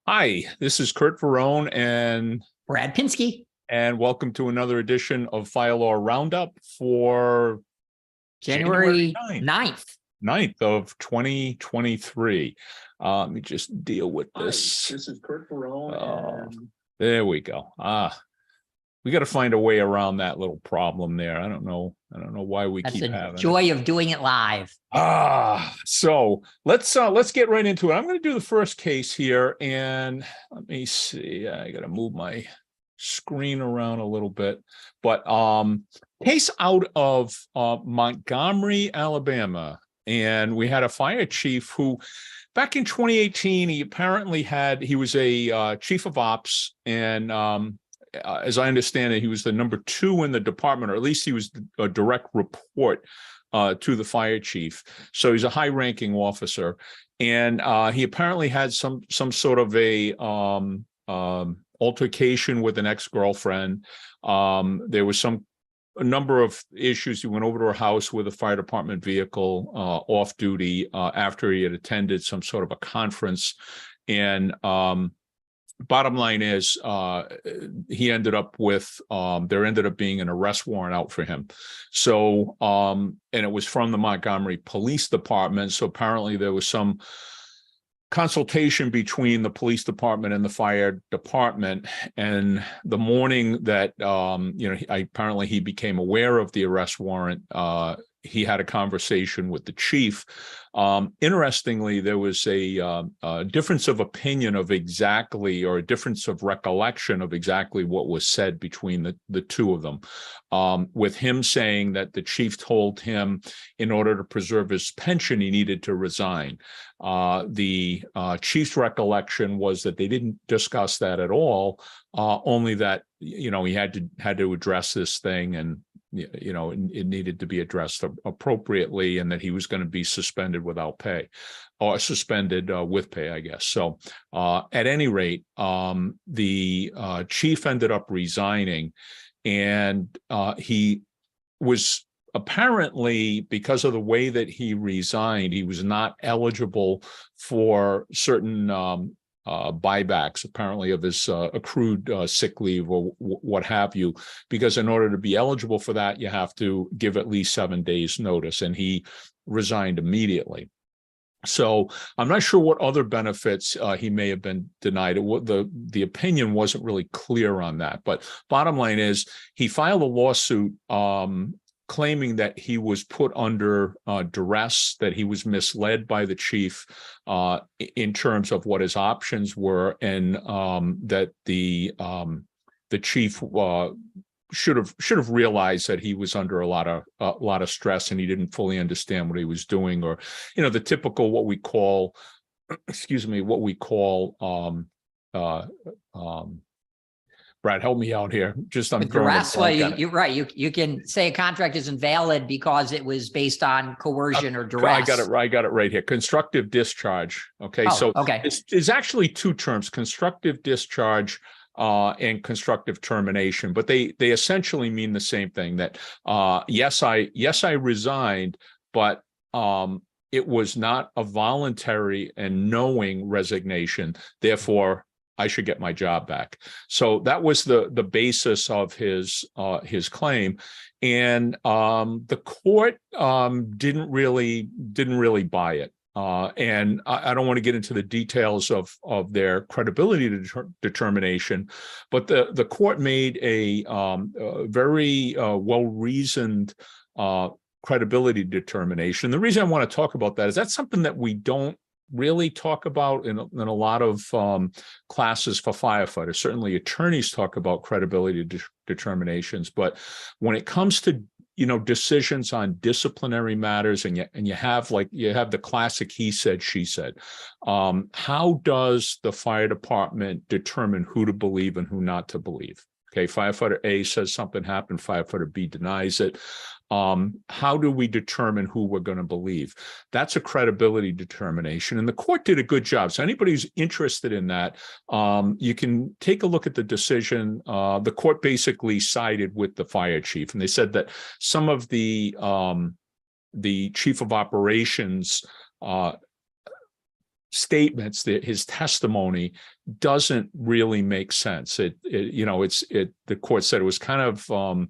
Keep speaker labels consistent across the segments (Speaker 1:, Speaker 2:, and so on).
Speaker 1: Hi, this is Kurt Verone
Speaker 2: Brad Pinsky,
Speaker 1: and welcome to another edition of Fire Law Roundup for
Speaker 2: January
Speaker 1: 9th,
Speaker 2: 9th.
Speaker 1: 9th of 2023. Let me just deal with this.
Speaker 3: Hi, this is Kurt Verone.
Speaker 1: There we go. We got to find a way around that little problem there. I don't know why we
Speaker 2: That's
Speaker 1: keep
Speaker 2: the
Speaker 1: having
Speaker 2: joy of doing it live.
Speaker 1: So let's get right into it. I'm going to do the first case here, and let me see. I got to move my screen around a little bit, but case out of Montgomery, Alabama, and we had a fire chief who, back in 2018, he was a chief of ops, and as I understand it, he was the number 2 in the department, or at least he was a direct report to the fire chief. So he's a high-ranking officer, and he apparently had some sort of a altercation with an ex-girlfriend. There was a number of issues. He went over to her house with a fire department vehicle off duty after he had attended some sort of a conference, and bottom line is he ended up with there ended up being an arrest warrant out for him. So and it was from the Montgomery Police Department. So apparently there was some consultation between the police department and the fire department, and the morning that apparently he became aware of the arrest warrant, he had a conversation with the chief. Interestingly, there was a difference of opinion of exactly, or a difference of recollection of exactly what was said between the two of them, with him saying that the chief told him in order to preserve his pension, he needed to resign. The chief's recollection was that they didn't discuss that at all, only that, he had to address this thing, and it needed to be addressed appropriately, and that he was going to be suspended without pay, or suspended with pay, I guess. So at any rate, the chief ended up resigning, and he was apparently, because of the way that he resigned, he was not eligible for certain buybacks, apparently, of his accrued sick leave or what have you, because in order to be eligible for that, you have to give at least 7 days notice, and he resigned immediately. So I'm not sure what other benefits he may have been denied. The opinion wasn't really clear on that, but bottom line is he filed a lawsuit claiming that he was put under duress, that he was misled by the chief in terms of what his options were, and that the chief should have realized that he was under a lot of stress, and he didn't fully understand what he was doing, or the typical what we call Brad, help me out here. I'm
Speaker 2: throwing a blank. You're right. You can say a contract is invalid because it was based on coercion or duress.
Speaker 1: I got it right here. Constructive discharge. Okay.
Speaker 2: Okay.
Speaker 1: It's actually 2 terms: constructive discharge and constructive termination, but they essentially mean the same thing. That yes, I resigned, but it was not a voluntary and knowing resignation. Therefore, I should get my job back. So that was the basis of his claim, and the court didn't really buy it. And I don't want to get into the details of their credibility determination, but the court made a very well-reasoned credibility determination. The reason I want to talk about that is that's something that we don't really talk about in a lot of classes for firefighters. Certainly attorneys talk about credibility determinations, but when it comes to decisions on disciplinary matters, and you have the classic he said, she said, how does the fire department determine who to believe and who not to believe? Okay, firefighter A says something happened, firefighter B denies it. How do we determine who we're going to believe? That's a credibility determination, and the court did a good job. So anybody who's interested in that, you can take a look at the decision. The court basically sided with the fire chief, and they said that some of the chief of operations statements, that his testimony doesn't really make sense. The court said it was kind of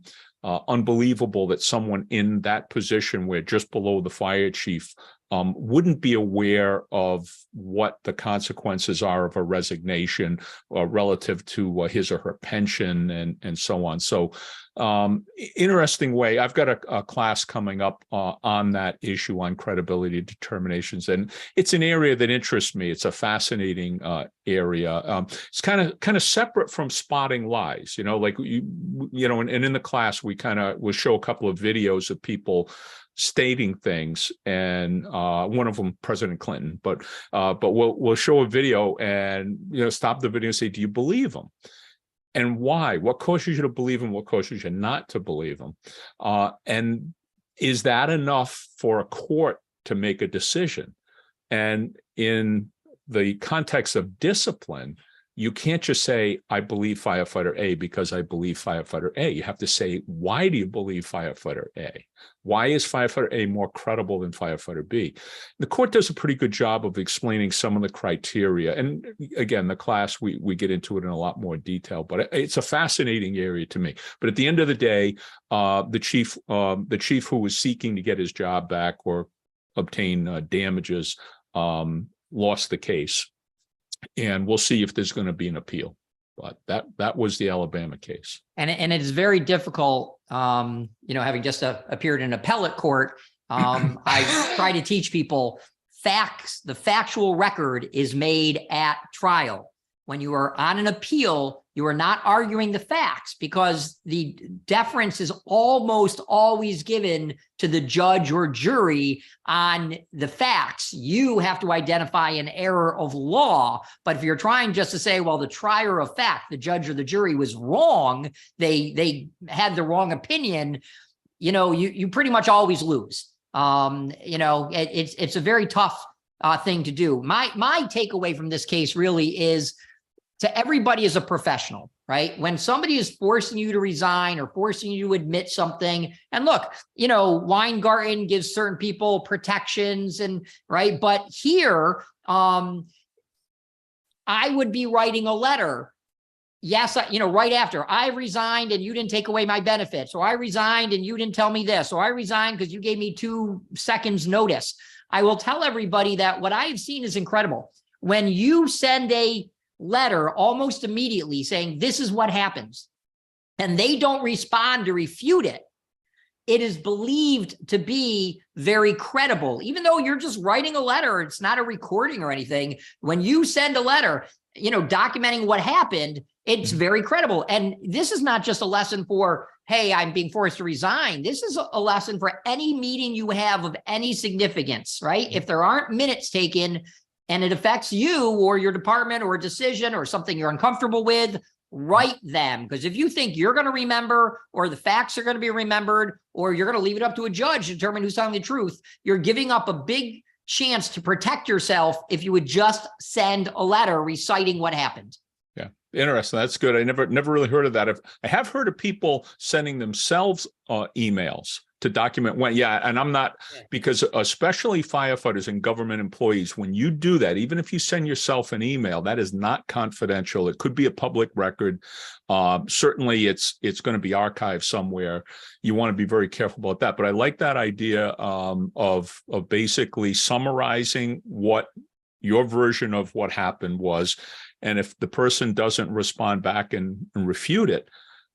Speaker 1: unbelievable that someone in that position, where just below the fire chief, wouldn't be aware of what the consequences are of a resignation relative to his or her pension and so on. So interesting way. I've got a class coming up on that issue, on credibility determinations, and it's an area that interests me. It's a fascinating area. It's kind of separate from spotting lies, like and in the class we'll show a couple of videos of people stating things, and one of them President Clinton, but we'll show a video and stop the video and say, do you believe him? And why? What causes you to believe him? What causes you not to believe him? And is that enough for a court to make a decision? And in the context of discipline, you can't just say, I believe firefighter A because I believe firefighter A. You have to say, why do you believe firefighter A? Why is firefighter A more credible than firefighter B? The court does a pretty good job of explaining some of the criteria. And again, the class, we get into it in a lot more detail, but it's a fascinating area to me. But at the end of the day, the chief who was seeking to get his job back or obtain damages lost the case. And we'll see if there's going to be an appeal. But that was the Alabama case.
Speaker 2: And it is very difficult, having just appeared in appellate court. I try to teach people facts. The factual record is made at trial. When you are on an appeal, you are not arguing the facts, because the deference is almost always given to the judge or jury on the facts. You have to identify an error of law. But if you're trying just to say, well, the trier of fact, the judge or the jury was wrong, they had the wrong opinion, you pretty much always lose. It's a very tough thing to do. My takeaway from this case really is, to everybody as a professional, right? When somebody is forcing you to resign or forcing you to admit something, and look, Weingarten gives certain people protections, and right. But here, I would be writing a letter. Yes, right after I resigned and you didn't take away my benefits, or I resigned and you didn't tell me this, or I resigned because you gave me 2 seconds notice. I will tell everybody that what I have seen is incredible. When you send a letter almost immediately saying this is what happens, and they don't respond to refute it, it is believed to be very credible. Even though you're just writing a letter, it's not a recording or anything. When you send a letter, documenting what happened, it's very credible. And this is not just a lesson for, hey, I'm being forced to resign. This is a lesson for any meeting you have of any significance, right? If there aren't minutes taken, and it affects you or your department or a decision or something you're uncomfortable with, write them. Because if you think you're going to remember, or the facts are going to be remembered, or you're going to leave it up to a judge to determine who's telling the truth, you're giving up a big chance to protect yourself if you would just send a letter reciting what happened.
Speaker 1: Yeah, interesting. That's good. I never really heard of that. I have heard of people sending themselves emails to document when, and I'm not, because especially firefighters and government employees, when you do that, even if you send yourself an email, that is not confidential. It could be a public record. Certainly it's going to be archived somewhere. You want to be very careful about that. But I like that idea of basically summarizing what your version of what happened was. And if the person doesn't respond back and refute it,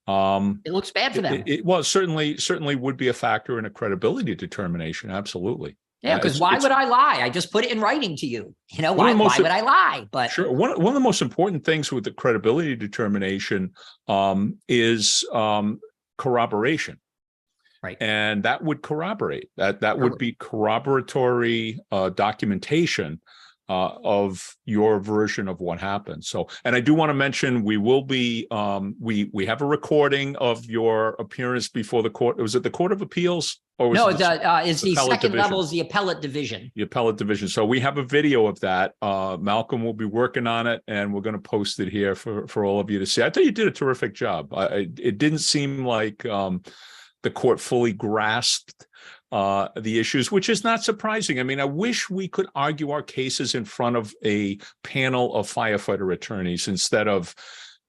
Speaker 2: it looks bad for them.
Speaker 1: Well, certainly would be a factor in a credibility determination. Absolutely.
Speaker 2: Yeah, because why would I lie? I just put it in writing to you. Why would I lie? But
Speaker 1: sure, one of the most important things with the credibility determination is corroboration.
Speaker 2: Right.
Speaker 1: And that would corroborate. That would be corroboratory documentation of your version of what happened. So, and I do want to mention, we will be, we have a recording of your appearance before the court. Was it the Court of Appeals? Or was
Speaker 2: it's the second level is the appellate division. The appellate division.
Speaker 1: So we have a video of that. Malcolm will be working on it, and we're going to post it here for all of you to see. I thought you did a terrific job. It didn't seem like the court fully grasped the issues, which is not surprising. I mean, I wish we could argue our cases in front of a panel of firefighter attorneys instead of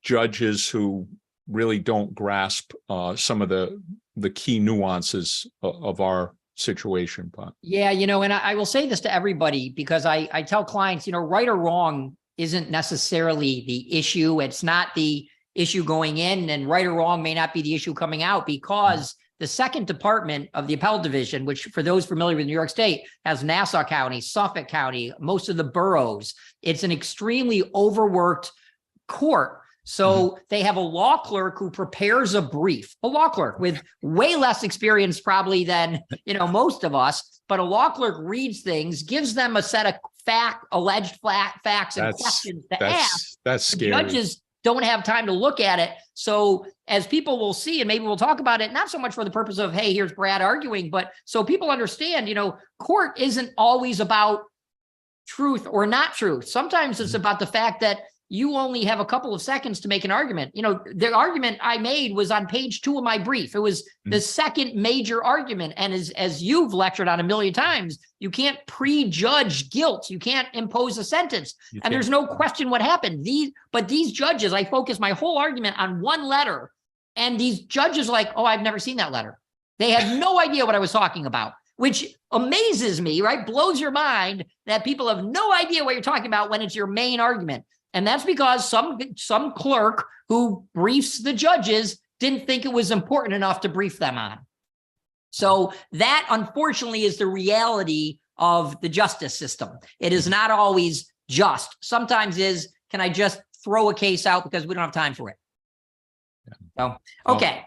Speaker 1: judges who really don't grasp some of the key nuances of our situation. But
Speaker 2: Yeah, and I will say this to everybody because I tell clients, right or wrong isn't necessarily the issue. It's not the issue going in, and right or wrong may not be the issue coming out, because the second department of the appellate division, which for those familiar with New York State, has Nassau County, Suffolk County, most of the boroughs. It's an extremely overworked court. So they have a law clerk who prepares a brief, a law clerk with way less experience probably than, most of us, but a law clerk reads things, gives them a set of alleged facts and questions to ask.
Speaker 1: That's scary.
Speaker 2: Judges don't have time to look at it. So as people will see, and maybe we'll talk about it, not so much for the purpose of, hey, here's Brad arguing, but so people understand, court isn't always about truth or not truth. Sometimes it's about the fact that you only have a couple of seconds to make an argument. The argument I made was on page 2 of my brief. It was the second major argument. And as you've lectured on a million times, you can't prejudge guilt. You can't impose a sentence. And there's no question what happened. But these judges, I focused my whole argument on one letter. And these judges like, oh, I've never seen that letter. They had no idea what I was talking about, which amazes me, right? Blows your mind that people have no idea what you're talking about when it's your main argument. And that's because some clerk who briefs the judges didn't think it was important enough to brief them on. So that, unfortunately, is the reality of the justice system. It is not always just. Sometimes can I just throw a case out because we don't have time for it? So, okay.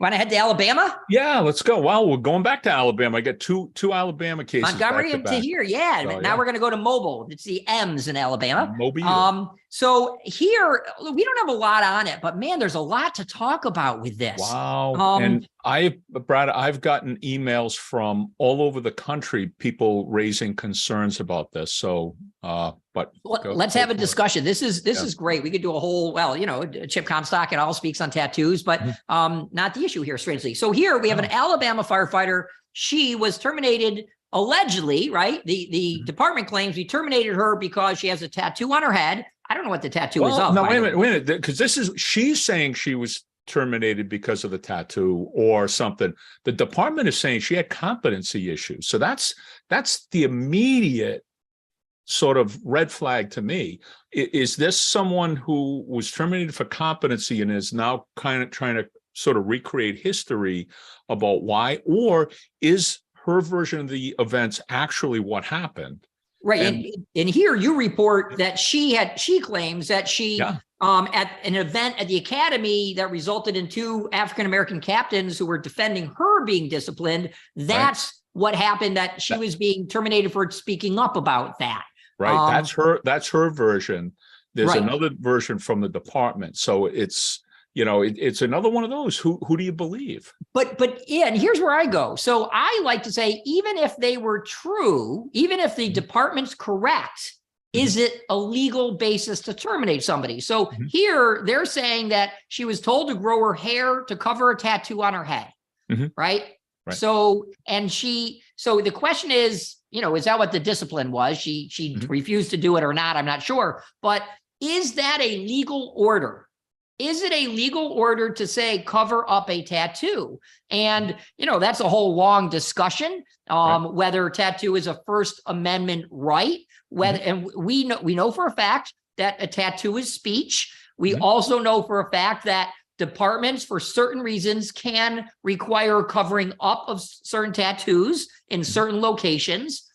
Speaker 2: Want to head to Alabama?
Speaker 1: Yeah, let's go. Well, we're going back to Alabama. I got two Alabama cases.
Speaker 2: Montgomery to here. Yeah.
Speaker 1: So,
Speaker 2: now we're going to go to Mobile. It's the M's in Alabama.
Speaker 1: Mobile.
Speaker 2: So here, we don't have a lot on it, but man, there's a lot to talk about with this.
Speaker 1: Wow. And Brad, I've gotten emails from all over the country, people raising concerns about this. So, but
Speaker 2: let's have a discussion. This is great. We could do a whole, Chip Comstock and all speaks on tattoos, but not the issue here, strangely. So here we have an Alabama firefighter. She was terminated allegedly, right? The department claims we terminated her because she has a tattoo on her head. I don't know what the tattoo is of.
Speaker 1: No, wait a minute, because she's saying she was terminated because of the tattoo or something. The department is saying she had competency issues. So that's the immediate sort of red flag to me. Is this someone who was terminated for competency and is now kind of trying to sort of recreate history about why, or is her version of the events actually what happened?
Speaker 2: Right. And here you report that she claims that she, at an event at the academy that resulted in 2 African-American captains who were defending her being disciplined. That's what happened, that she was being terminated for speaking up about that.
Speaker 1: Right. That's her version. There's another version from the department. So it's another one of those. Who do you believe? But
Speaker 2: and here's where I go. So I like to say, even if they were true, even if the department's correct, is it a legal basis to terminate somebody? So here they're saying that she was told to grow her hair to cover a tattoo on her head. Right. So the question is, is that what the discipline was? She refused to do it or not? I'm not sure. But is that a legal order? Is it a legal order to say cover up a tattoo? And, that's a whole long discussion, whether tattoo is a First Amendment right, and we know for a fact that a tattoo is speech. We also know for a fact that departments, for certain reasons, can require covering up of certain tattoos in certain locations.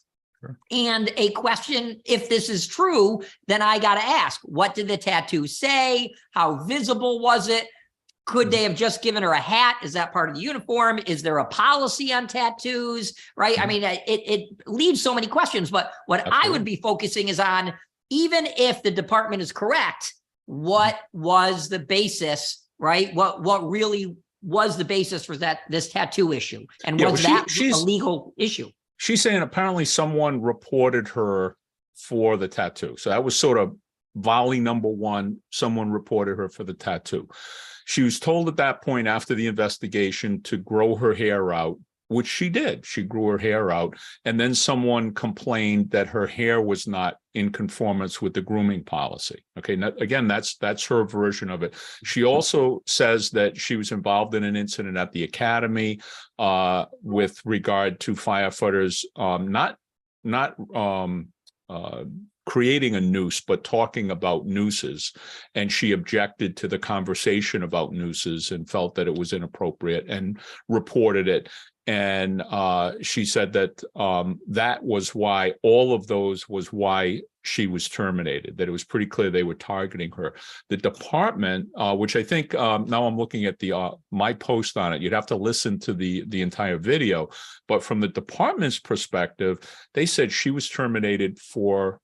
Speaker 2: And a question, if this is true, then I got to ask, what did the tattoo say? How visible was it? Could they have just given her a hat? Is that part of the uniform? Is there a policy on tattoos? Right. I mean, it leaves so many questions, but what I would be focusing is on, even if the department is correct, what was the basis, right? What really was the basis for this tattoo issue? And was that a legal issue?
Speaker 1: She's saying apparently someone reported her for the tattoo. So that was sort of volley number 1. Someone reported her for the tattoo. She was told at that point after the investigation to grow her hair out which she did. She grew her hair out. And then someone complained that her hair was not in conformance with the grooming policy. Okay. Now, again, that's her version of it. She also says that she was involved in an incident at the academy with regard to firefighters not creating a noose, but talking about nooses. And she objected to the conversation about nooses and felt that it was inappropriate and reported it. And she said that that was why all of those was why she was terminated, that it was pretty clear they were targeting her. The department, which I think now I'm looking at the my post on it, you'd have to listen to the entire video. But from the department's perspective, they said she was terminated for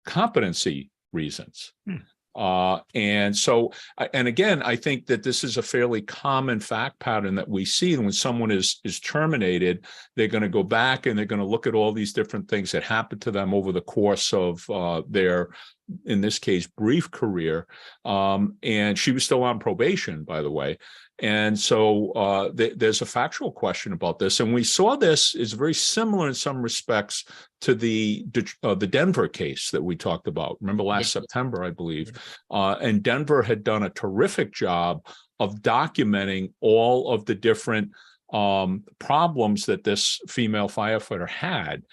Speaker 1: competency reasons. And so, and again, I think that this is a fairly common fact pattern that we see. And when someone is terminated, they're going to go back and they're going to look at all these different things that happened to them over the course of their, in this case, brief career. And she was still on probation, by the way. And so there's a factual question about this. And we saw this is very similar in some respects to the Denver case that we talked about. Remember last September, I believe. And Denver had done a terrific job of documenting all of the different problems that this female firefighter had.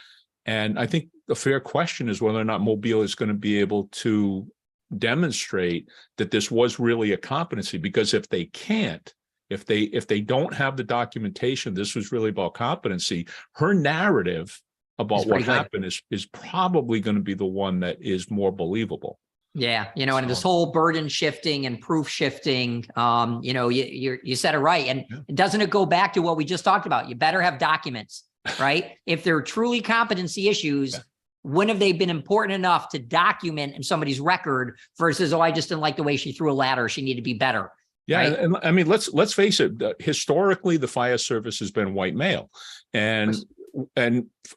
Speaker 1: And I think the fair question is whether or not Mobile is going to be able to demonstrate that this was really a competency, because if they can't, if they don't have the documentation, this was really about competency, her narrative about what happened is probably going to be the one that is more believable.
Speaker 2: Yeah, and this whole burden shifting and proof shifting, you said it right. And doesn't it go back to what we just talked about? You better have documents, right? If they're truly competency issues, when have they been important enough to document in somebody's record versus, oh, I just didn't like the way she threw a ladder, she needed to be better.
Speaker 1: Yeah,
Speaker 2: right?
Speaker 1: and I mean, let's face it. Historically, the fire service has been white male, and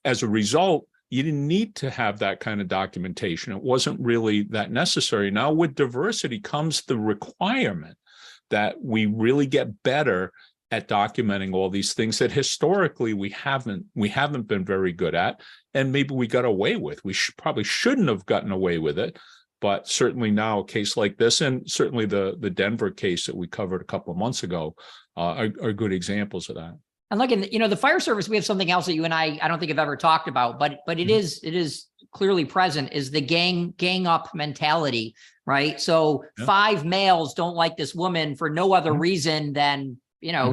Speaker 1: as a result, you didn't need to have that kind of documentation. It wasn't really that necessary. Now, with diversity comes the requirement that we really get better at documenting all these things that historically we haven't been very good at, and maybe we got away with. We probably shouldn't have gotten away with it, but certainly now a case like this, and certainly the Denver case that we covered a couple of months ago, are good examples of that.
Speaker 2: And look, in the fire service, we have something else that you and I don't think I've ever talked about, but it is clearly present, is the gang up mentality, right? So 5 males don't like this woman for no other reason than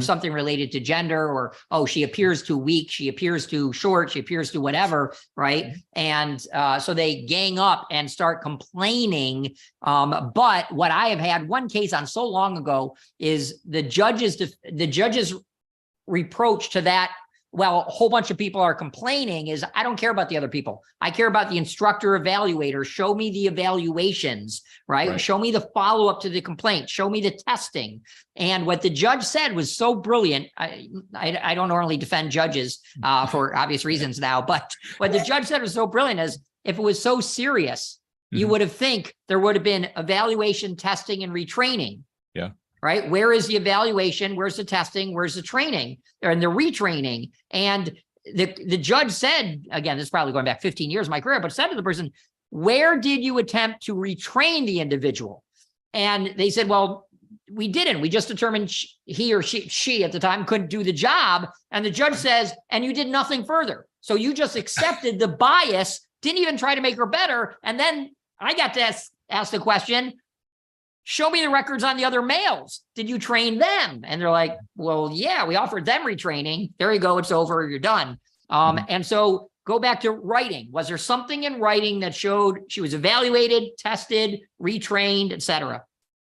Speaker 2: something related to gender, or, oh, she appears too weak, she appears too short, she appears to whatever, right? And so they gang up and start complaining. But what I have had one case on so long ago is the judge's reproach to that. Well, a whole bunch of people are complaining is, I don't care about the other people. I care about the instructor evaluator. Show me the evaluations, right? Show me the follow-up to the complaint. Show me the testing. And what the judge said was so brilliant. I don't normally defend judges for obvious reasons now, but what the judge said was so brilliant is, if it was so serious, you would have think there would have been evaluation, testing, and retraining.
Speaker 1: Yeah.
Speaker 2: Right? Where is the evaluation? Where's the testing? Where's the training and the retraining? And the judge said, again, this is probably going back 15 years of my career, but said to the person, where did you attempt to retrain the individual? And they said, well, we didn't. We just determined he or she at the time couldn't do the job. And the judge says, and you did nothing further. So you just accepted the bias, didn't even try to make her better. And then I got to ask the question, show me the records on the other males. Did you train them? And they're like, well, yeah, we offered them retraining. There you go. It's over. You're done. And so go back to writing. Was there something in writing that showed she was evaluated, tested, retrained, et cetera?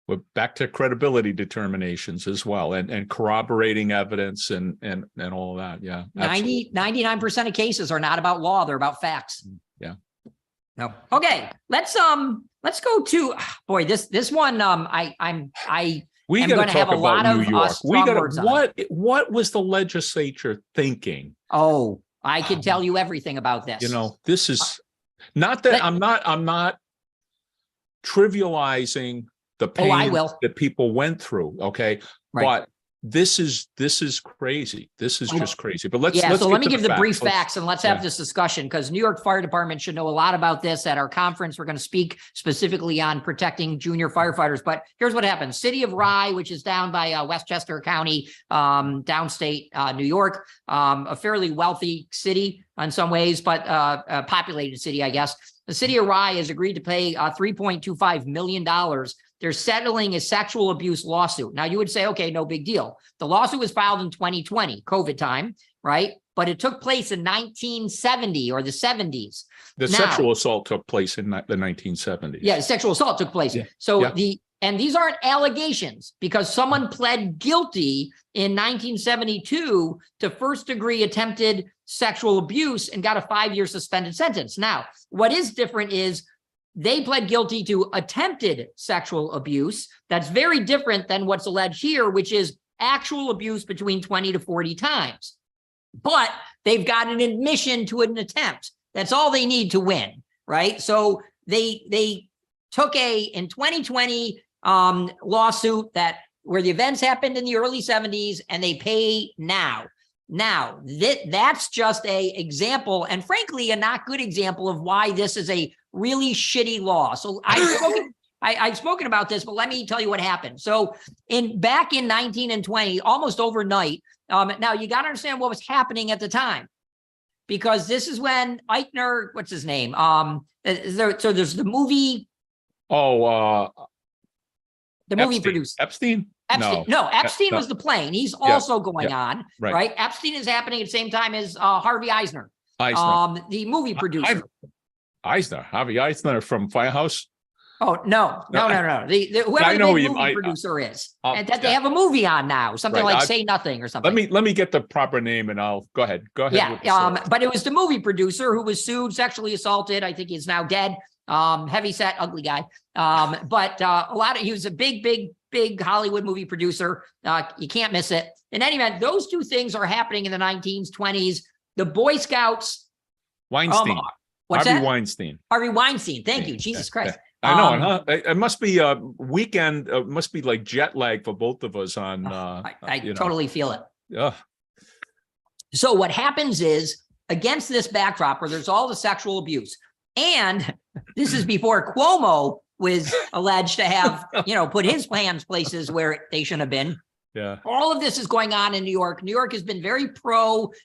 Speaker 1: We're back to credibility determinations as well, and corroborating evidence and all of that. Yeah.
Speaker 2: 99% of cases are not about law. They're about facts.
Speaker 1: Yeah.
Speaker 2: No. Okay. Let's go to, boy, this one. I am going to have a lot of strong words on it.
Speaker 1: What was the legislature thinking?
Speaker 2: Oh, I can tell you everything about this.
Speaker 1: This is not that I'm not trivializing the pain that people went through. Okay.
Speaker 2: Right.
Speaker 1: But this is crazy. This is just crazy. But let's
Speaker 2: so let me
Speaker 1: get
Speaker 2: give the
Speaker 1: facts.
Speaker 2: brief facts and let's have this discussion, because New York Fire Department should know a lot about this. At our conference, we're going to speak specifically on protecting junior firefighters. But here's what happened. City of Rye, which is down by Westchester County, downstate New York, a fairly wealthy city in some ways, but a populated city, I guess. The city of Rye has agreed to pay $3.25 million. They're settling a sexual abuse lawsuit. Now, you would say, okay, no big deal. The lawsuit was filed in 2020, COVID time, right? But it took place in 1970 or the 70s.
Speaker 1: The sexual assault took place in the 1970s.
Speaker 2: Yeah, sexual assault took place.
Speaker 1: Yeah.
Speaker 2: So and these aren't allegations, because someone pled guilty in 1972 to first-degree attempted sexual abuse and got a 5-year suspended sentence. Now, what is different is they pled guilty to attempted sexual abuse. That's very different than what's alleged here, which is actual abuse between 20 to 40 times. But they've got an admission to an attempt. That's all they need to win, right? So they took in 2020 lawsuit where the events happened in the early 70s, and they pay now. Now, that's just a example, and frankly, a not good example of why this is a really shitty law. So I've spoken about this, but let me tell you what happened. So back in 19 and 20, almost overnight, now you got to understand what was happening at the time, because this is when Eichner, what's his name? So there's the movie. The movie producer.
Speaker 1: Epstein?
Speaker 2: No, Epstein was the plane. He's also going on, right? Epstein is happening at the same time as Harvey Eisner. The movie producer.
Speaker 1: Harvey Eisner from Firehouse.
Speaker 2: Oh, no. Whoever the movie producer is. And that they have a movie on now, something like Say Nothing or something.
Speaker 1: Let me get the proper name and I'll go ahead.
Speaker 2: Yeah, but it was the movie producer who was sued, sexually assaulted. I think he's now dead. Heavy set, ugly guy. But he was a big Hollywood movie producer. You can't miss it. In any event, those two things are happening in the 1920s. The Boy Scouts.
Speaker 1: Weinstein.
Speaker 2: What's
Speaker 1: Harvey
Speaker 2: that?
Speaker 1: Weinstein.
Speaker 2: Harvey Weinstein. Thank you. Jesus Christ.
Speaker 1: I know, huh? It must be a weekend. It must be like jet lag for both of us on.
Speaker 2: I totally feel it.
Speaker 1: Yeah.
Speaker 2: So what happens is, against this backdrop where there's all the sexual abuse, and this is before Cuomo was alleged to have, put his hands places where they shouldn't have been.
Speaker 1: Yeah.
Speaker 2: All of this is going on in New York. New York has been very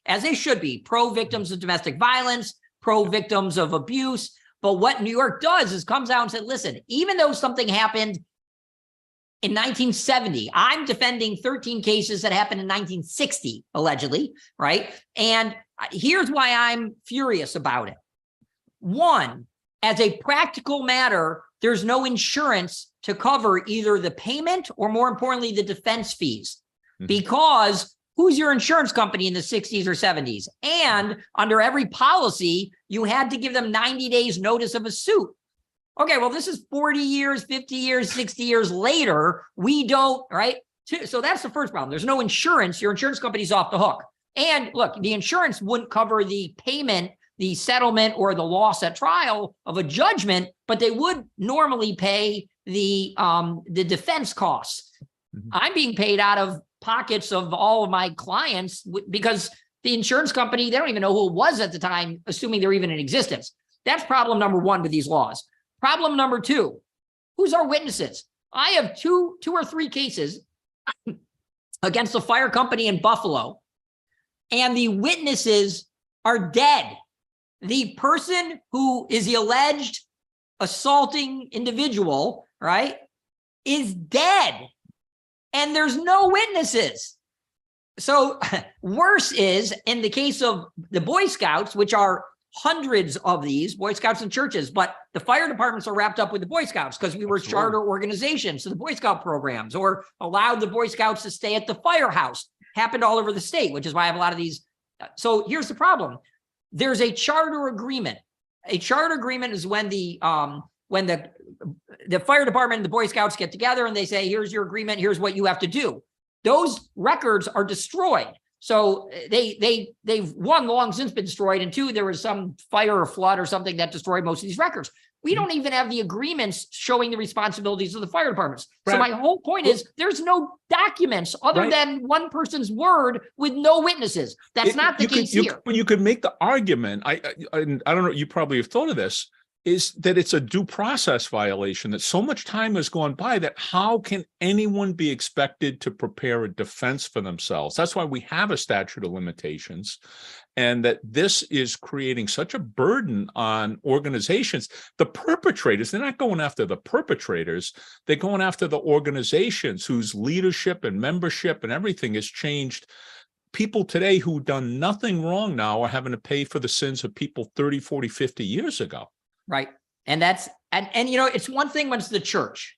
Speaker 2: as they should be, pro victims of domestic violence, pro victims of abuse. But what New York does is comes out and said, listen, even though something happened in 1970, I'm defending 13 cases that happened in 1960, allegedly, right? And here's why I'm furious about it. One, as a practical matter, there's no insurance to cover either the payment or, more importantly, the defense fees, because who's your insurance company in the 60s or 70s? And under every policy, you had to give them 90 days notice of a suit. Okay, well, this is 40 years, 50 years, 60 years later. We don't, right? So that's the first problem. There's no insurance. Your insurance company's off the hook. And look, the insurance wouldn't cover the payment, the settlement, or the loss at trial of a judgment, but they would normally pay the defense costs. I'm being paid out of pockets of all of my clients because the insurance company, they don't even know who it was at the time, assuming they're even in existence. That's problem number one with these laws. Problem number two, who's our witnesses? I have two or three cases against a fire company in Buffalo, and the witnesses are dead. The person who is the alleged assaulting individual, right, is dead. And there's no witnesses. So worse is in the case of the Boy Scouts, which are hundreds of these Boy Scouts and churches, but the fire departments are wrapped up with the Boy Scouts because we were charter organizations. So the Boy Scout programs, or allowed the Boy Scouts to stay at the firehouse, happened all over the state, which is why I have a lot of these. So here's the problem. There's a charter agreement. A charter agreement is when the fire department and the Boy Scouts get together and they say, here's your agreement, here's what you have to do. Those records are destroyed. So they've, one, long since been destroyed, and two, there was some fire or flood or something that destroyed most of these records. We don't even have the agreements showing the responsibilities of the fire departments. So
Speaker 1: Right.
Speaker 2: my whole point is there's no documents other
Speaker 1: Right.
Speaker 2: than one person's word with no witnesses. That's not the case here.
Speaker 1: You could make the argument. I don't know. You probably have thought of this. Is that it's a due process violation that so much time has gone by that how can anyone be expected to prepare a defense for themselves? That's why we have a statute of limitations, and that this is creating such a burden on organizations. The perpetrators, they're not going after the perpetrators, they're going after the organizations whose leadership and membership and everything has changed. People today who've done nothing wrong now are having to pay for the sins of people 30, 40, 50 years ago.
Speaker 2: Right. And that's, and you know, it's one thing when it's the church.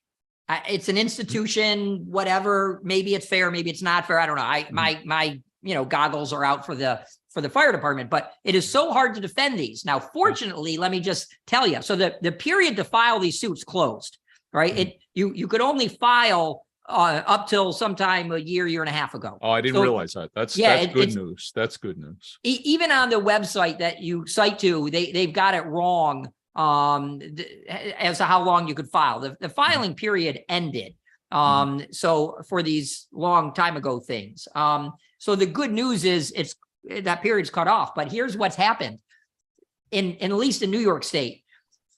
Speaker 2: It's an institution, whatever, maybe it's fair, maybe it's not fair. I don't know. My you know, goggles are out for the fire department, but it is so hard to defend these. Now, fortunately, let me just tell you, so the period to file these suits closed, right? You could only file up till sometime a year and a half ago.
Speaker 1: Oh, I didn't realize that. That's good news. That's good news.
Speaker 2: Even on the website that you cite to, they've got it wrong as to how long you could file. The filing period ended. So for these long time ago things. So the good news is that period's cut off. But here's what's happened in at least in New York State.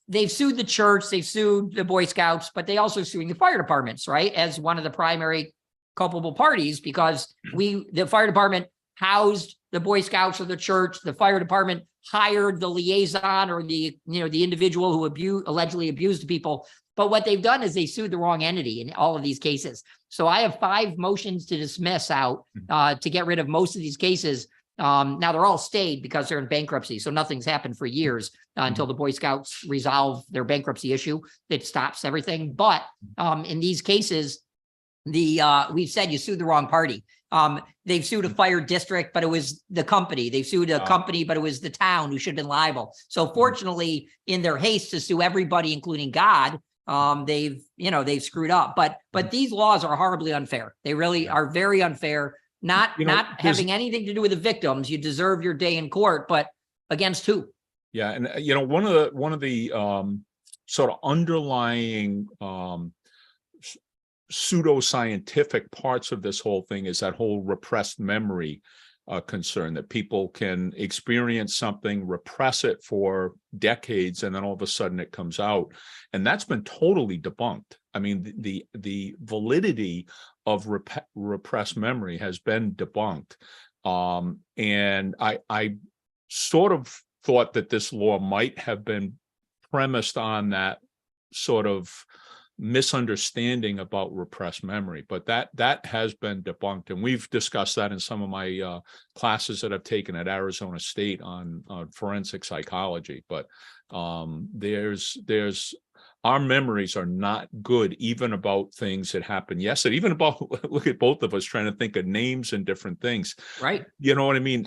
Speaker 2: They've sued the church, they've sued the Boy Scouts, but they also suing the fire departments, right? As one of the primary culpable parties, because the fire department housed the Boy Scouts or the church, the fire department hired the liaison or the individual who allegedly abused people. But what they've done is they sued the wrong entity in all of these cases. So I have 5 motions to dismiss out to get rid of most of these cases. Now they're all stayed because they're in bankruptcy. So nothing's happened for years until the Boy Scouts resolve their bankruptcy issue. It stops everything. But in these cases, we've said you sued the wrong party. They've sued a fire district, but it was the company. They've sued a company, but it was the town who should have been liable. So fortunately, in their haste to sue everybody, including God, they've screwed up. But these laws are horribly unfair. They really are very unfair. Not having anything to do with the victims. You deserve your day in court, but against who? Yeah,
Speaker 1: and one of the sort of underlying pseudoscientific parts of this whole thing is that whole repressed memory concern, that people can experience something, repress it for decades, and then all of a sudden it comes out. And that's been totally debunked. I mean, the validity of repressed memory has been debunked. And I sort of thought that this law might have been premised on that sort of misunderstanding about repressed memory, but that has been debunked, and we've discussed that in some of my classes that I've taken at Arizona State on forensic psychology. But there's our memories are not good, even about things that happened yesterday, even about, look at both of us trying to think of names and different things,
Speaker 2: right?
Speaker 1: You know what I mean?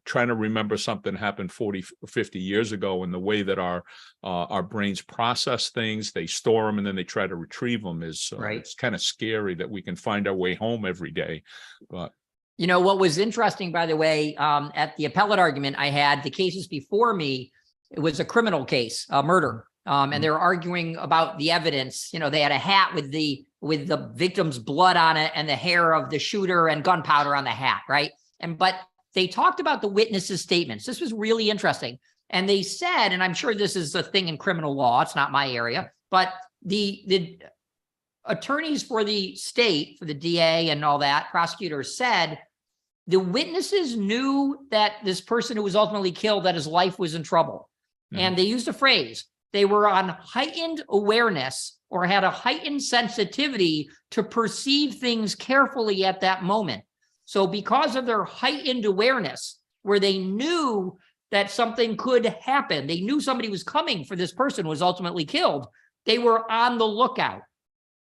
Speaker 1: Trying to remember something happened 40, 50 years ago, and the way that our brains process things, they store them and then they try to retrieve them is
Speaker 2: right.
Speaker 1: It's kind of scary that we can find our way home every day. But
Speaker 2: what was interesting, by the way, at the appellate argument, I had the cases before me. It was a criminal case, a murder. And they were arguing about the evidence. They had a hat with the victim's blood on it and the hair of the shooter and gunpowder on the hat, right? But they talked about the witnesses' statements. This was really interesting. And they said, and I'm sure this is a thing in criminal law, it's not my area, but the attorneys for the state, for the DA and all that, prosecutors said, the witnesses knew that this person who was ultimately killed, that his life was in trouble. And they used a phrase, they were on heightened awareness or had a heightened sensitivity to perceive things carefully at that moment. So because of their heightened awareness, where they knew that something could happen, they knew somebody was coming for this person who was ultimately killed, they were on the lookout.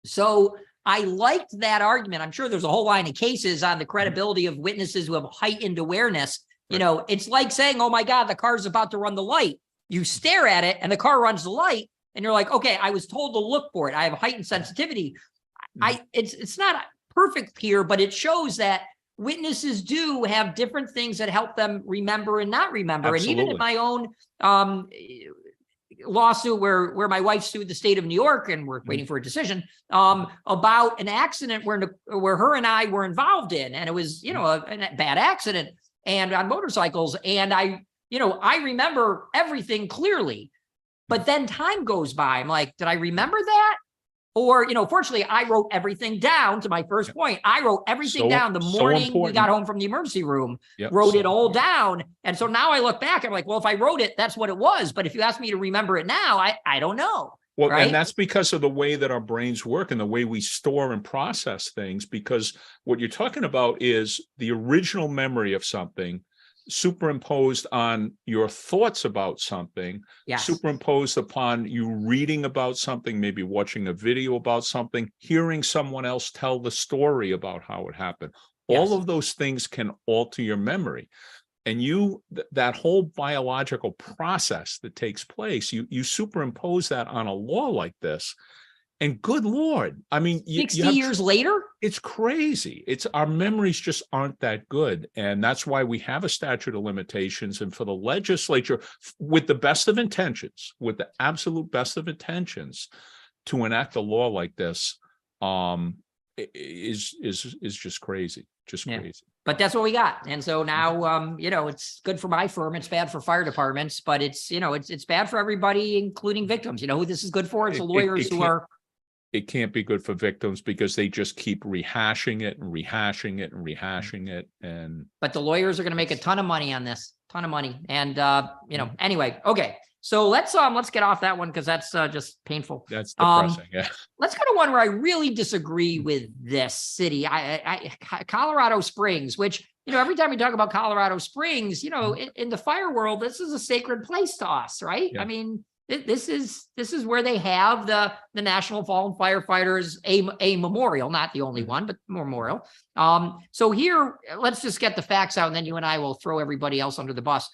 Speaker 2: So I liked that argument. I'm sure there's a whole line of cases on the credibility of witnesses who have heightened awareness. It's like saying, oh my God, the car's about to run the light. You stare at it and the car runs the light and you're like, okay, I was told to look for it. I have heightened sensitivity. It's not perfect here, but it shows that witnesses do have different things that help them remember and not remember.
Speaker 1: Absolutely.
Speaker 2: And even in my own lawsuit where my wife sued the state of New York, and we're waiting for a decision about an accident where her and I were involved in, and it was, you know, a bad accident and on motorcycles. And I remember everything clearly, but then time goes by. I'm like, did I remember that? Or, you know, fortunately, I wrote everything down. To my first point, I wrote everything down the morning we got home from the emergency room, wrote it all down. And so now I look back, I'm like, well, if I wrote it, that's what it was. But if you ask me to remember it now, I don't know.
Speaker 1: Well,
Speaker 2: right?
Speaker 1: And that's because of the way that our brains work and the way we store and process things, because what you're talking about is the original memory of something superimposed on your thoughts about something, superimposed upon you reading about something, maybe watching a video about something, hearing someone else tell the story about how it happened. All of those things can alter your memory. And that whole biological process that takes place, you superimpose that on a law like this. And good Lord, I mean,
Speaker 2: 60 years later,
Speaker 1: it's crazy. Our memories just aren't that good. And that's why we have a statute of limitations. And for the legislature, with the best of intentions, with the absolute best of intentions, to enact a law like this is just crazy, crazy.
Speaker 2: But that's what we got. And so now, you know, it's good for my firm. It's bad for fire departments, but it's, you know, it's bad for everybody, including victims. You know who this is good for? It's the lawyers who are.
Speaker 1: It can't be good for victims because they just keep rehashing it and rehashing it and rehashing it.
Speaker 2: But the lawyers are going to make a ton of money on this, ton of money. And, you know, anyway, okay. So let's get off that one, because that's just painful.
Speaker 1: That's depressing. Yeah.
Speaker 2: Let's go to one where I really disagree with this city. Colorado Springs, which, you know, every time we talk about Colorado Springs, you know, in the fire world, this is a sacred place to us, right?
Speaker 1: Yeah.
Speaker 2: I mean, this is where they have the National Fallen Firefighters a memorial, not the only one, but memorial. So here, let's just get the facts out, and then you and I will throw everybody else under the bus.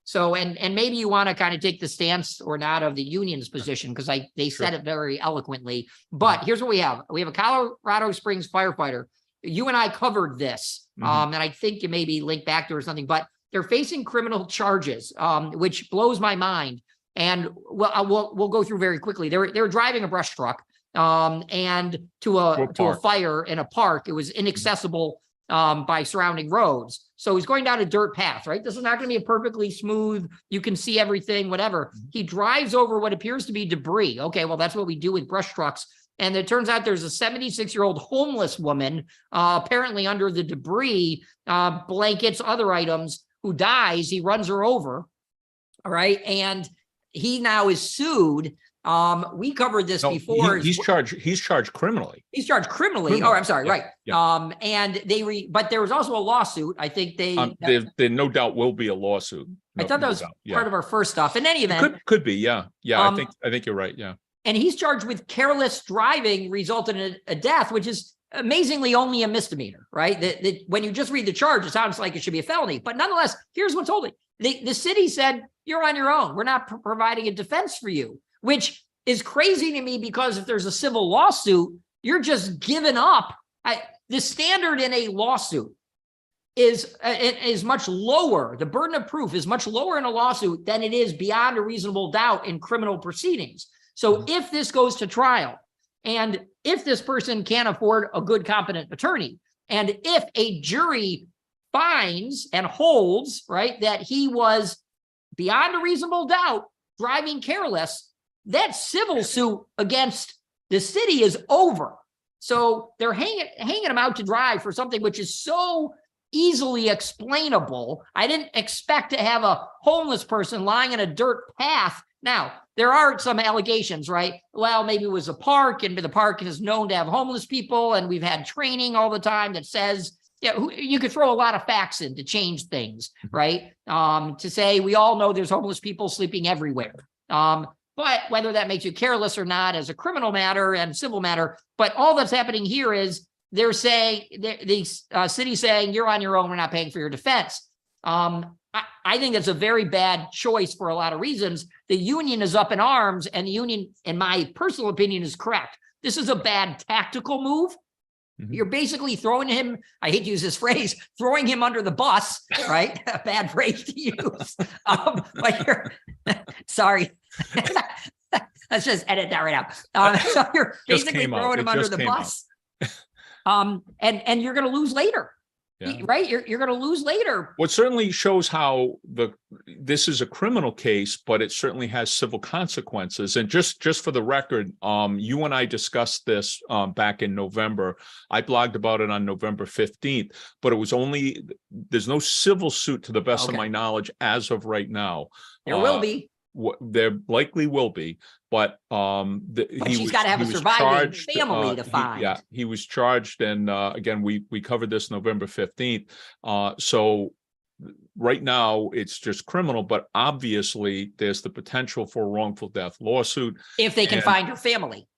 Speaker 2: So, and maybe you want to kind of take the stance or not of the union's position, because they said it very eloquently. But here's what we have. We have a Colorado Springs firefighter. You and I covered this, and I think you maybe link back to it or something, but they're facing criminal charges, which blows my mind. And we'll go through very quickly. They were driving a brush truck, and to a fire in a park. It was inaccessible by surrounding roads. So he's going down a dirt path, right? This is not going to be a perfectly smooth, you can see everything, whatever. He drives over what appears to be debris. Okay, well, that's what we do with brush trucks. And it turns out there's a 76-year-old homeless woman, apparently under the debris, blankets, other items, who dies. He runs her over. All right. And he now is sued. We covered this before.
Speaker 1: He's charged criminally.
Speaker 2: He's charged criminally. Oh, I'm sorry. Right. Yeah. And but there was also a lawsuit. I think
Speaker 1: there no doubt will be a lawsuit.
Speaker 2: I thought that was part of our first stuff. In any event,
Speaker 1: could be. Yeah. Yeah. I think you're right. Yeah.
Speaker 2: And he's charged with careless driving resulted in a death, which is amazingly only a misdemeanor, right? When you just read the charge, it sounds like it should be a felony, but nonetheless, here's what's holding. The city said, you're on your own. We're not providing a defense for you, which is crazy to me, because if there's a civil lawsuit, you're just giving up. The standard in a lawsuit is much lower. The burden of proof is much lower in a lawsuit than it is beyond a reasonable doubt in criminal proceedings. So if this goes to trial, and if this person can't afford a good, competent attorney, and if a jury finds and holds, right, that he was beyond a reasonable doubt driving careless, that civil suit against the city is over. So they're hanging him out to dry for something which is so easily explainable. I didn't expect to have a homeless person lying in a dirt path. Now, there are some allegations, right? Well, maybe it was a park, and the park is known to have homeless people, and we've had training all the time that says, you could throw a lot of facts in to change things, right? To say we all know there's homeless people sleeping everywhere. But whether that makes you careless or not as a criminal matter and civil matter, but all that's happening here is they're saying, the city saying, you're on your own, we're not paying for your defense. I think that's a very bad choice for a lot of reasons. The union is up in arms, and the union, in my personal opinion, is correct. This is a bad tactical move.
Speaker 1: Mhm.
Speaker 2: You're basically throwing him, I hate to use this phrase, throwing him under the bus, right? A bad phrase to use. But you're, sorry. Let's just edit that right out. So you're
Speaker 1: Just
Speaker 2: basically
Speaker 1: came out.
Speaker 2: throwing
Speaker 1: It
Speaker 2: him under
Speaker 1: just
Speaker 2: the
Speaker 1: came out.
Speaker 2: bus. And you're going to lose later.
Speaker 1: Yeah.
Speaker 2: Right? You're going to lose later.
Speaker 1: What certainly shows how this is a criminal case, but it certainly has civil consequences. And just for the record, you and I discussed this back in November. I blogged about it on November 15th, but it was there's no civil suit to the best of my knowledge as of right now.
Speaker 2: There will be.
Speaker 1: There likely will be, but
Speaker 2: she's got to have a surviving family to find.
Speaker 1: He was charged, and again, we covered this November 15th. So right now it's just criminal, but obviously there's the potential for a wrongful death lawsuit
Speaker 2: if they can find her family.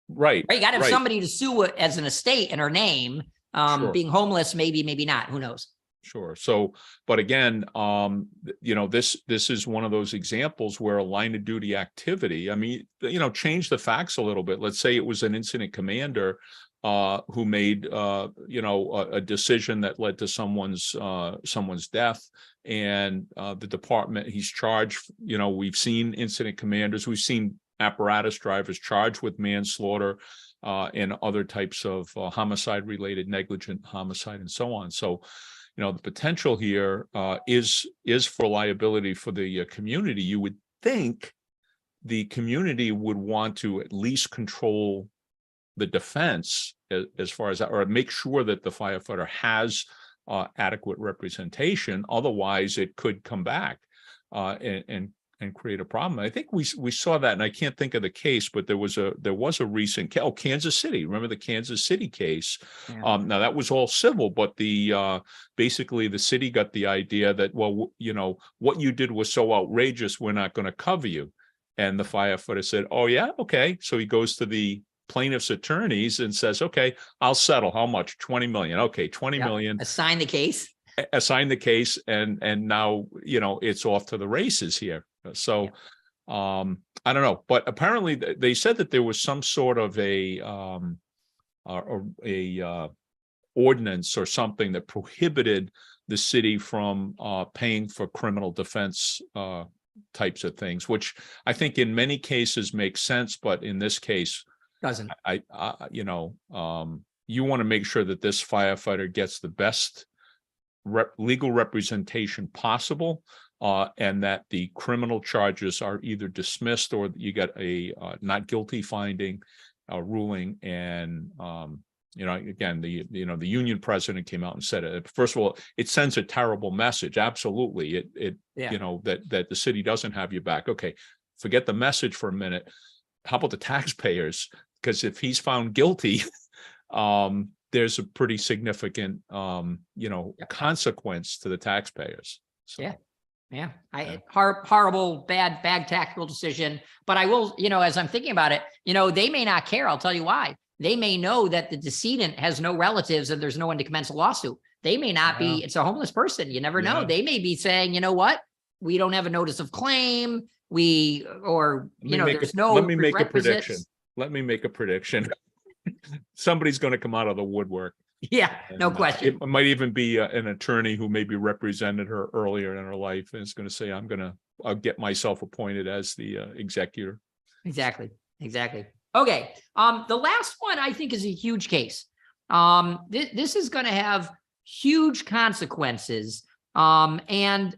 Speaker 1: Right.
Speaker 2: You got to have somebody to sue as an estate in her name.
Speaker 1: Sure.
Speaker 2: Being homeless, maybe not. Who knows?
Speaker 1: Sure. So, but again, this is one of those examples where a line of duty activity, I mean, change the facts a little bit. Let's say it was an incident commander who made, a decision that led to someone's death, and the department, he's charged. We've seen incident commanders, we've seen apparatus drivers charged with manslaughter and other types of homicide related, negligent homicide, and so on. So, the potential here is for liability for the community. You would think the community would want to at least control the defense as far as that, or make sure that the firefighter has adequate representation. Otherwise, it could come back and create a problem. I think we saw that, and I can't think of the case, but there was a recent case. Kansas City. Remember the Kansas City case?
Speaker 2: Yeah.
Speaker 1: Now that was all civil, but basically the city got the idea that, well, what you did was so outrageous, we're not going to cover you. And the firefighter said, "Oh yeah, okay." So he goes to the plaintiff's attorneys and says, "Okay, I'll settle. How much? 20 million. Okay, 20 million.
Speaker 2: Assign the case.
Speaker 1: Assign the case, and now it's off to the races here." So I don't know, but apparently they said that there was some sort of a ordinance or something that prohibited the city from paying for criminal defense types of things, which I think in many cases makes sense, but in this case
Speaker 2: doesn't.
Speaker 1: You want to make sure that this firefighter gets the best legal representation possible, and that the criminal charges are either dismissed or you get a not guilty finding, ruling. And again, the union president came out and said it. First of all, it sends a terrible message. Absolutely, that the city doesn't have you back. Okay, forget the message for a minute. How about the taxpayers? Because if he's found guilty, there's a pretty significant, consequence to the taxpayers. So.
Speaker 2: Yeah. Horrible, bad tactical decision. But I will, as I'm thinking about it, they may not care. I'll tell you why. They may know that the decedent has no relatives and there's no one to commence a lawsuit. They may not be, it's a homeless person. You never know. They may be saying, you know what? We don't have a notice of claim. There's no.
Speaker 1: Let me make a prediction. Somebody's going to come out of the woodwork.
Speaker 2: Yeah, no question.
Speaker 1: It might even be an attorney who maybe represented her earlier in her life and is going to say, I'll get myself appointed as the executor.
Speaker 2: Exactly. Okay. The last one I think is a huge case. This is going to have huge consequences. And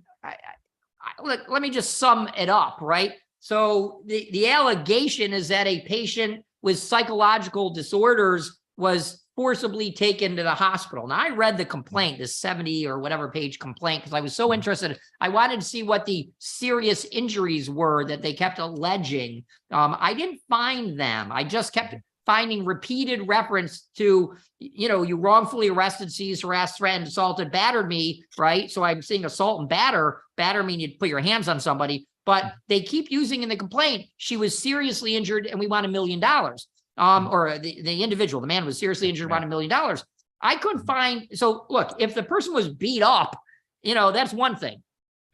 Speaker 2: let me just sum it up, right? So the allegation is that a patient with psychological disorders was forcibly taken to the hospital. Now, I read the complaint, this 70 or whatever page complaint, because I was so interested. I wanted to see what the serious injuries were that they kept alleging. I didn't find them. I just kept finding repeated reference to, you wrongfully arrested, seized, harassed, threatened, assaulted, battered me, right? So I'm seeing assault and batter mean you put your hands on somebody, but they keep using in the complaint, she was seriously injured and we want $1 million. Or the individual, the man was seriously injured, want $1 million. I couldn't find. So look, if the person was beat up, that's one thing.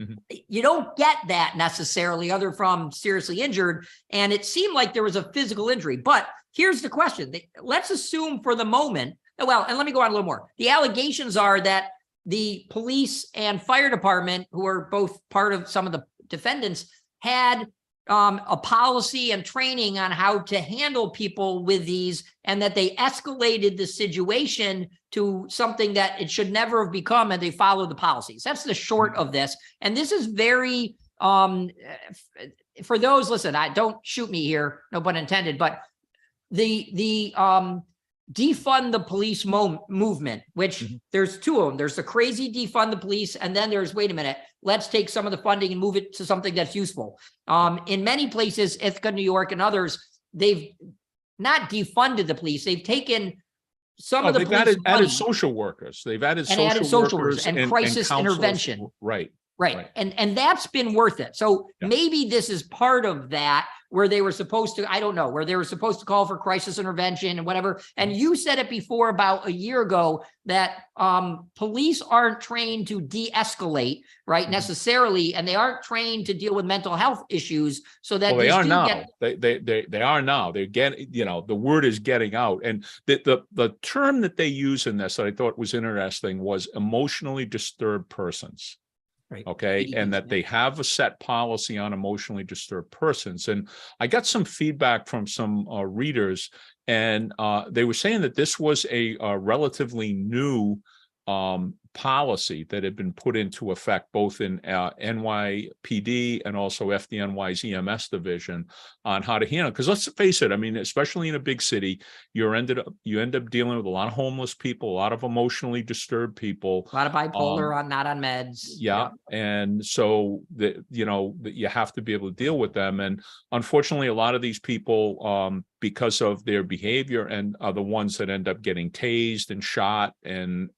Speaker 2: Mm-hmm. You don't get that necessarily other from seriously injured. And it seemed like there was a physical injury, but here's the question. Let's assume for the moment Well, and let me go on a little more. The allegations are that the police and fire department, who are both part of some of the defendants, had a policy and training on how to handle people with these, and that they escalated the situation to something that it should never have become, and they followed the policies. That's the short of this. And this is very, for those, listen, I don't shoot me here, no pun intended, but the defund the police movement, which there's two of them. There's the crazy defund the police, and then there's, wait a minute, let's take some of the funding and move it to something that's useful. In many places, Ithaca, New York, and others, they've not defunded the police. They've taken some of the
Speaker 1: they've
Speaker 2: police
Speaker 1: added social workers. They've added social workers
Speaker 2: and crisis
Speaker 1: counselors.
Speaker 2: intervention.
Speaker 1: Right.
Speaker 2: Right. And that's been worth it. So maybe this is part of that, where they were supposed to, I don't know, where they were supposed to call for crisis intervention and whatever. And you said it before about a year ago that police aren't trained to de-escalate, right, necessarily, and they aren't trained to deal with mental health issues. So that
Speaker 1: they are now. They are now. They're getting, the word is getting out. And the term that they use in this that I thought was interesting was emotionally disturbed persons.
Speaker 2: Right.
Speaker 1: Okay. And that they have a set policy on emotionally disturbed persons. And I got some feedback from some readers, and they were saying that this was a relatively new policy that had been put into effect both in NYPD and also FDNY's EMS division on how to handle. Because let's face it, I mean, especially in a big city, you end up dealing with a lot of homeless people, a lot of emotionally disturbed people,
Speaker 2: a lot of bipolar not on meds.
Speaker 1: Yeah. And so you have to be able to deal with them. And unfortunately, a lot of these people, because of their behavior, and are the ones that end up getting tased and shot and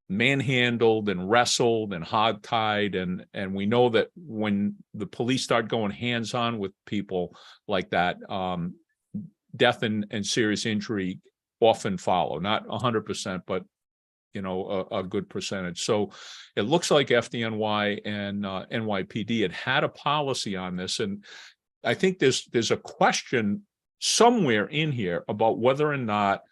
Speaker 1: manhandled and wrestled and hogtied. And we know that when the police start going hands-on with people like that, death and serious injury often follow, not 100%, but a good percentage. So it looks like FDNY and NYPD had a policy on this. And I think there's a question somewhere in here about whether or not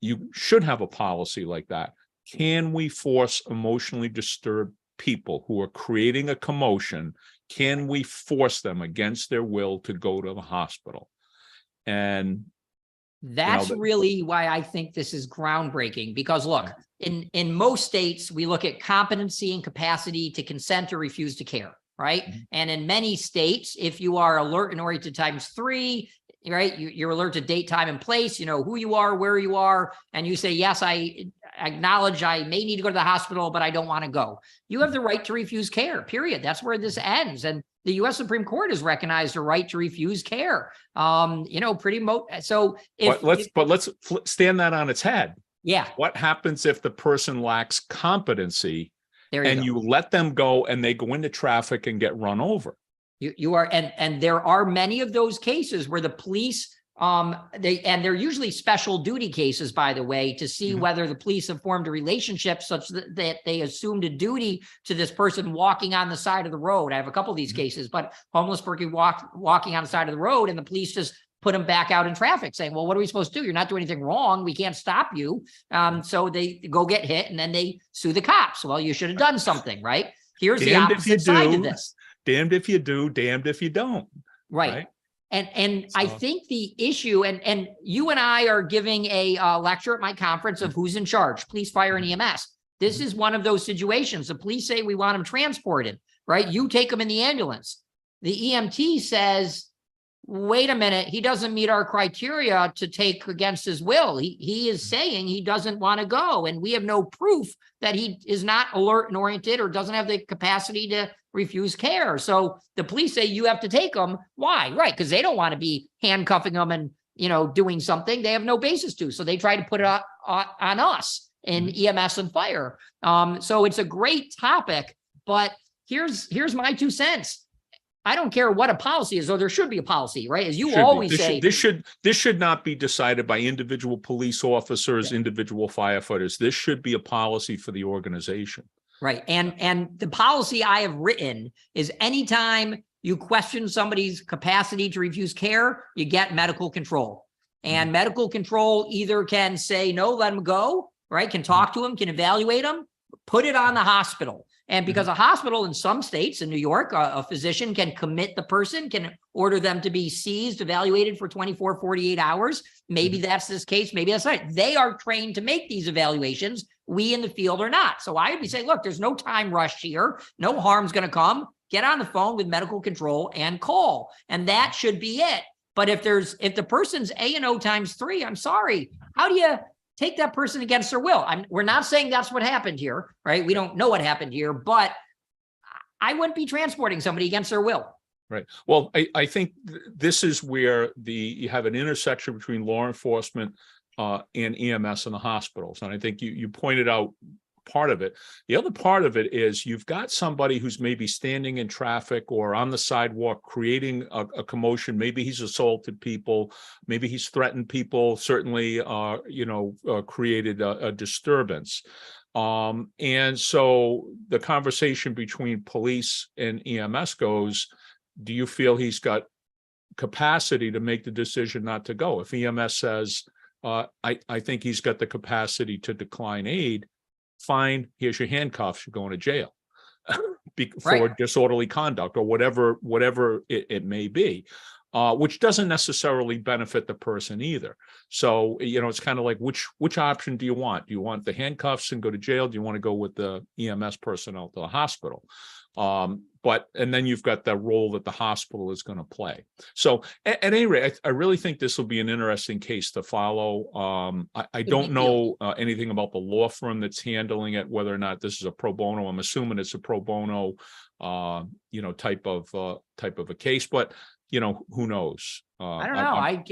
Speaker 1: you should have a policy like that. Can we force emotionally disturbed people who are creating a commotion? Can we force them against their will to go to the hospital? And
Speaker 2: that's really why I think this is groundbreaking, because look, in most states, we look at competency and capacity to consent or refuse to care, right? And in many states, if you are alert and oriented ×3, right, you're alert to date, time, and place, you know who you are, where you are, and you say, yes, I acknowledge I may need to go to the hospital, but I don't want to go. You have the right to refuse care, period. That's where this ends. And the U.S. Supreme Court has recognized a right to refuse care. So
Speaker 1: let's stand that on its head.
Speaker 2: Yeah.
Speaker 1: What happens if the person lacks competency and you let them go and they go into traffic and get run over?
Speaker 2: You are, and there are many of those cases where the police, they're usually special duty cases, by the way, to see whether the police have formed a relationship such that they assumed a duty to this person walking on the side of the road. I have a couple of these cases, but homeless person walking on the side of the road, and the police just put him back out in traffic, saying, well, what are we supposed to do? You're not doing anything wrong. We can't stop you. So they go get hit, and then they sue the cops. Well, you should have done something, right? Here's the opposite side of this.
Speaker 1: Damned if you do, damned if you don't.
Speaker 2: Right. And so, I think the issue, and you and I are giving a lecture at my conference of who's in charge, police, fire, and EMS. This is one of those situations. The police say we want them transported, right? You take them in the ambulance. The EMT says, wait a minute, he doesn't meet our criteria to take against his will. He is saying he doesn't want to go, and we have no proof that he is not alert and oriented or doesn't have the capacity to refuse care. So the police say you have to take them. Why? Right, because they don't want to be handcuffing them and doing something they have no basis to. So they try to put it on us in EMS and fire. So it's a great topic, but here's my 2 cents. I don't care what a policy is, though there should be a policy, right? As you always say,
Speaker 1: this should not be decided by individual police officers, individual firefighters. This should be a policy for the organization.
Speaker 2: Right. And the policy I have written is anytime you question somebody's capacity to refuse care, you get medical control. And medical control either can say, no, let him go, right? Can talk to him, can evaluate him, put it on the hospital. And because a hospital in some states, in New York, a physician can commit the person, can order them to be seized, evaluated for 24, 48 hours. Maybe that's this case. Maybe that's not. They are trained to make these evaluations. We in the field are not. So I would be saying, look, there's no time rush here. No harm's going to come. Get on the phone with medical control and call. And that should be it. But if the person's A&O times 3, I'm sorry. How do you take that person against their will? We're not saying that's what happened here, right? We don't know what happened here, but I wouldn't be transporting somebody against their will.
Speaker 1: Right. Well, I think this is where you have an intersection between law enforcement and EMS in the hospitals. And I think you pointed out part of it. The other part of it is you've got somebody who's maybe standing in traffic or on the sidewalk creating a commotion. Maybe he's assaulted people, maybe he's threatened people, certainly created a disturbance. And so the conversation between police and EMS goes, do you feel he's got capacity to make the decision not to go? If EMS says, I think he's got the capacity to decline aid, fine, here's your handcuffs, you're going to jail for disorderly conduct or whatever it may be, which doesn't necessarily benefit the person either. So, it's kind of like, which option do you want? Do you want the handcuffs and go to jail? Do you want to go with the EMS personnel to the hospital? And then you've got that role that the hospital is going to play. So at any rate, I really think this will be an interesting case to follow. I don't know anything about the law firm that's handling it, whether or not this is a pro bono. I'm assuming it's a pro bono, type of a case, but who knows?
Speaker 2: I don't know.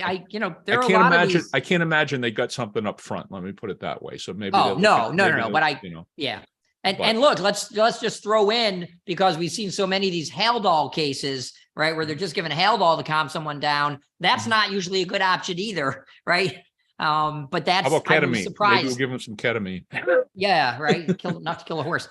Speaker 2: There are
Speaker 1: I
Speaker 2: a lot of these.
Speaker 1: I can't imagine they got something up front. Let me put it that way. So maybe.
Speaker 2: Oh, no. But yeah. And look, let's just throw in, because we've seen so many of these Haldol cases, right, where they're just giving Haldol to calm someone down. That's not usually a good option either, right? But that's,
Speaker 1: how about ketamine?
Speaker 2: Surprised.
Speaker 1: Maybe we'll give them some ketamine.
Speaker 2: Yeah, right. Not to kill a horse.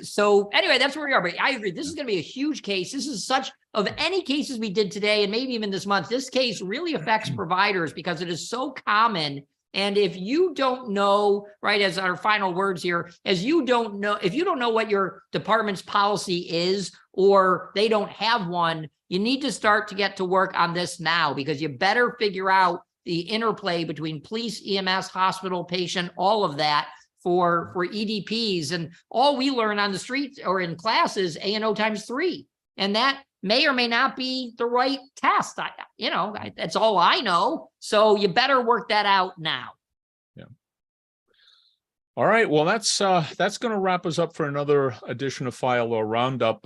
Speaker 2: So anyway, that's where we are. But I agree. This is going to be a huge case. This is of any cases we did today, and maybe even this month, this case really affects providers because it is so common. And if you don't know, right, as our final words here, if you don't know what your department's policy is, or they don't have one, you need to start to get to work on this now, because you better figure out the interplay between police, EMS, hospital, patient, all of that for EDPs. And all we learn on the street or in class is A&O times 3. And that may or may not be the right test. That's all I know. So you better work that out now.
Speaker 1: Yeah. All right. Well, that's going to wrap us up for another edition of File Law Roundup.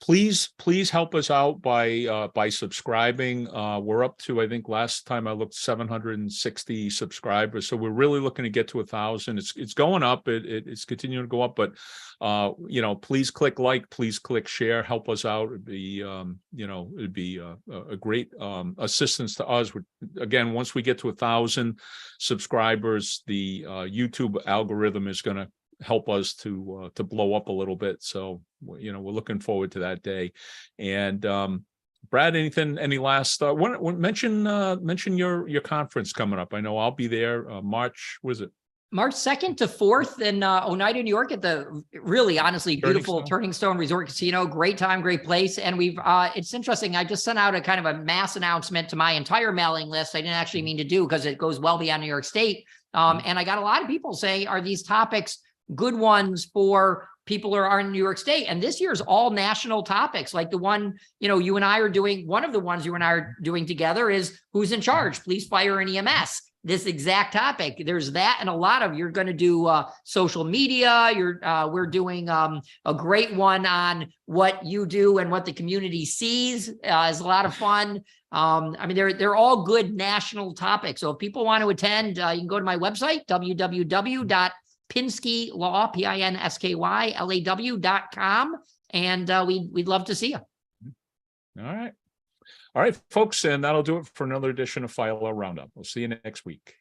Speaker 1: Please help us out by subscribing. We're up to, I think last time I looked, 760 subscribers. So we're really looking to get to 1,000. It's going up. It's continuing to go up. But please click like, please click share. Help us out. It'd be a great assistance to us. Again, once we get to 1,000 subscribers, the YouTube algorithm is going to help us to blow up a little bit. So, we're looking forward to that day. And Brad, any last mention your conference coming up? I know I'll be there March, was it?
Speaker 2: March 2nd to 4th in Oneida, New York, at the really, honestly, beautiful Turning Stone Resort Casino. Great time, great place. And we've, it's interesting. I just sent out a kind of a mass announcement to my entire mailing list. I didn't actually mean to do, because it goes well beyond New York State. And I got a lot of people saying, are these topics good ones for people who are in New York State? And this year's all national topics, like the one, you and I are doing. One of the ones you and I are doing together is who's in charge, police, fire, and EMS. This exact topic. There's that, and a lot of, you're going to do social media. We're doing a great one on what you do and what the community sees. Is a lot of fun. They're all good national topics. So if people want to attend, you can go to my website, www.pinskylaw.com, and we'd love to see you.
Speaker 1: All right, folks, and that'll do it for another edition of File Law Roundup. We'll see you next week.